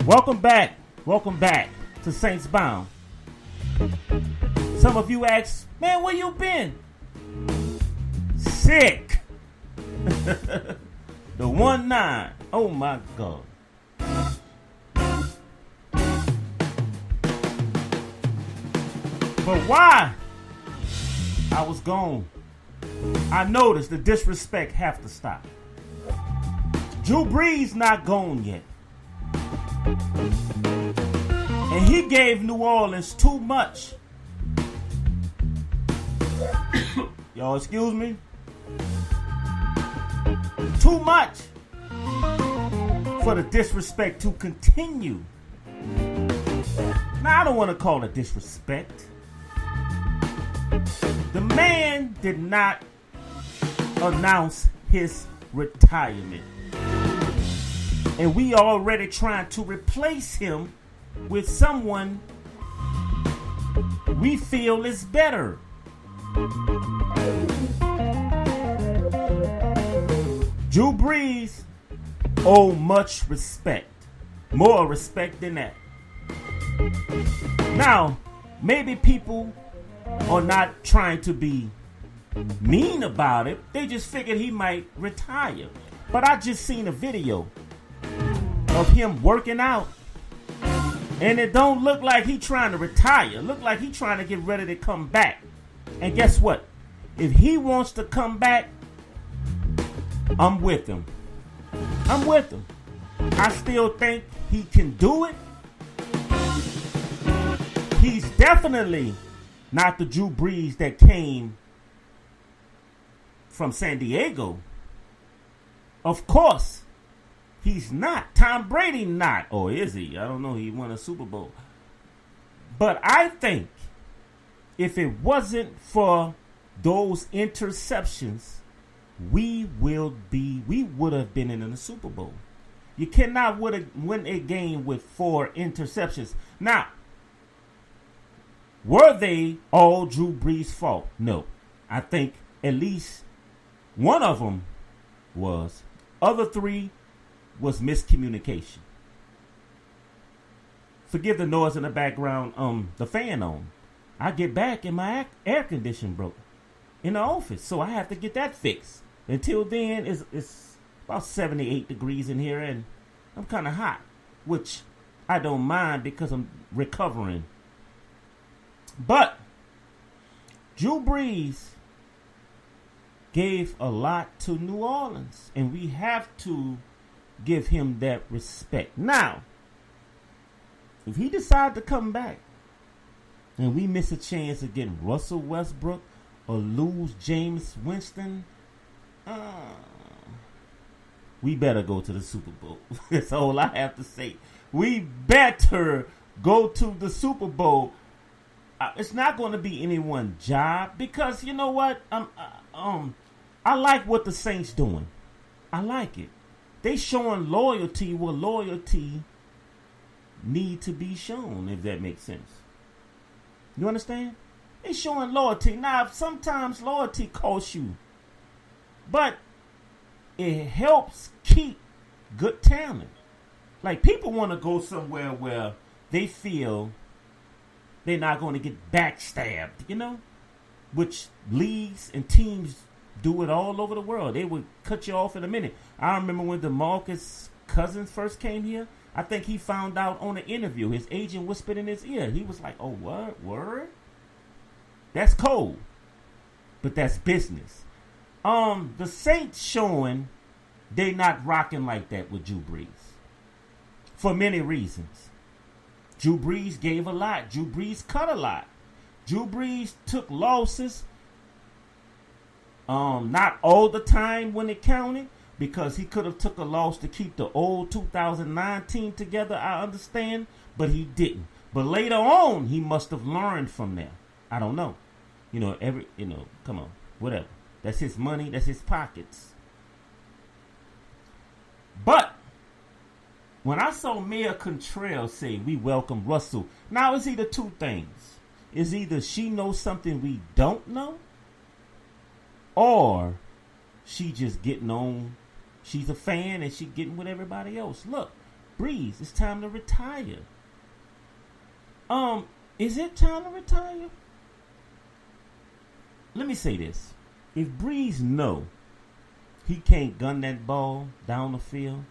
Welcome back to Saints Bound. Some of you ask, man, where you been? Sick. The 1-9. Oh my God. But why I was gone, I noticed the disrespect have to stop. Brees not gone yet. And he gave New Orleans too much. Y'all excuse me? Too much for the disrespect to continue. Now, I don't want to call it disrespect. The man did not announce his retirement. And we already trying to replace him with someone we feel is better. Brees owe much respect. More respect than that. Now, maybe people are not trying to be mean about it. They just figured he might retire. But I just seen a video of him working out, and it don't look like he trying to retire. Look like he trying to get ready to come back. And guess what? If he wants to come back, I'm with him. I'm with him. I still think he can do it. He's definitely not the Drew Brees that came from San Diego. Of course, he's not. Tom Brady not. Or is he? I don't know. He won a Super Bowl. But I think if it wasn't for those interceptions, we would have been in the Super Bowl. You cannot win a game with 4 interceptions. Now, were they all Drew Brees' fault? No. I think at least one of them was. Other 3 was miscommunication. Forgive the noise in the background. The fan on. I get back and my air conditioner broke in the office, so I have to get that fixed. Until then, it's about 78 degrees in here, and I'm kind of hot, which I don't mind because I'm recovering. But Drew Brees gave a lot to New Orleans, and we have to give him that respect. Now, if he decides to come back and we miss a chance of getting Russell Westbrook or lose James Winston, we better go to the Super Bowl. That's all I have to say. We better go to the Super Bowl. It's not going to be anyone's job because you know what? I like what the Saints doing. I like it. They showing loyalty where loyalty need to be shown, if that makes sense. You understand? They showing loyalty. Now, sometimes loyalty costs you, but it helps keep good talent. Like, people want to go somewhere where they feel they're not going to get backstabbed, you know? Which leagues and teams do it all over the world. They would cut you off in a minute. I remember when DeMarcus Cousins first came here. I think he found out on an interview. His agent whispered in his ear. He was like, oh, what? Word? That's cold. But that's business. The Saints showing they not rocking like that with Drew Brees. For many reasons. Drew Brees gave a lot. Drew Brees cut a lot. Drew Brees took losses. Not all the time when it counted, because he could have took a loss to keep the old 2019 together, I understand, but he didn't. But later on, he must have learned from that. I don't know. Come on, whatever. That's his money, that's his pockets. But when I saw Mayor Contreras say we welcome Russell, now it's either 2 things. It's either she knows something we don't know, or she just getting on. She's a fan and she getting with everybody else. Look, Breeze, it's time to retire. Is it time to retire? Let me say this. If Breeze know he can't gun that ball down the field,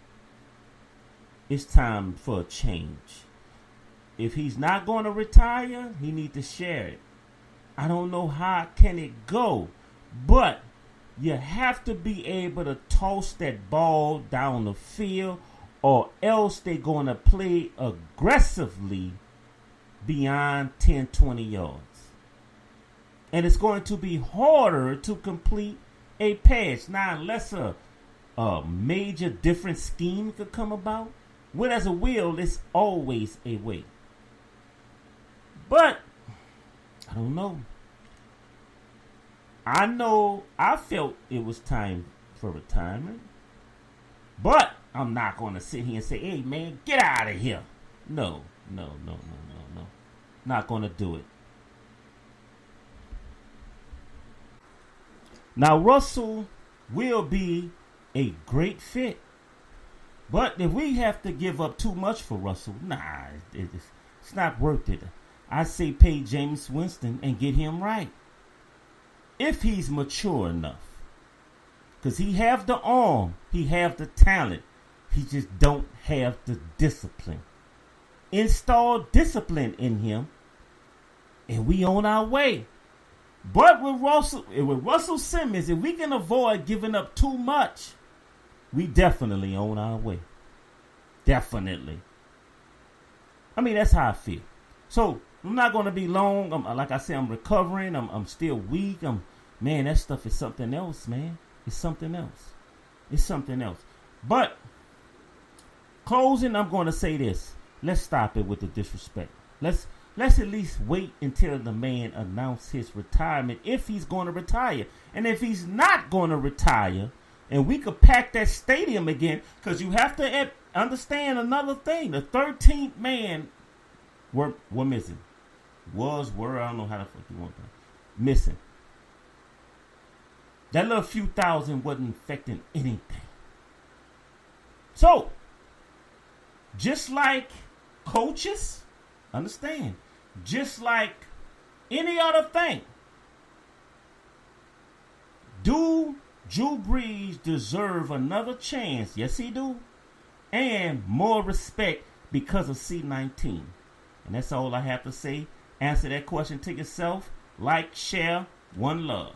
it's time for a change. If he's not going to retire, he need to share it. I don't know how can it go, but you have to be able to toss that ball down the field, or else they're going to play aggressively beyond 10, 20 yards. And it's going to be harder to complete a pass. Now, unless a major different scheme could come about, when there's a will, there's always a way. But I don't know. I felt it was time for retirement. But I'm not going to sit here and say, hey, man, get out of here. No. Not going to do it. Now, Russell will be a great fit. But if we have to give up too much for Russell, it's not worth it. I say pay James Winston and get him right. If he's mature enough. Because he have the arm. He have the talent. He just don't have the discipline. Install discipline in him, and we on our way. But with Russell Simmons, if we can avoid giving up too much, we definitely on our way. Definitely. I mean, that's how I feel. So I'm not going to be long. Like I said, I'm recovering. I'm still weak. Man, that stuff is something else, man. It's something else. But closing, I'm going to say this. Let's stop it with the disrespect. Let's at least wait until the man announces his retirement, if he's going to retire. And if he's not going to retire, and we could pack that stadium again, because you have to understand another thing. The 13th man were missing. Were, I don't know how the fuck you want that. Missing. That little few thousand wasn't affecting anything. So, just like coaches, understand, just like any other thing, do Drew Brees deserve another chance? Yes, he do. And more respect because of C19. And that's all I have to say. Answer that question to yourself. Like, share, one love.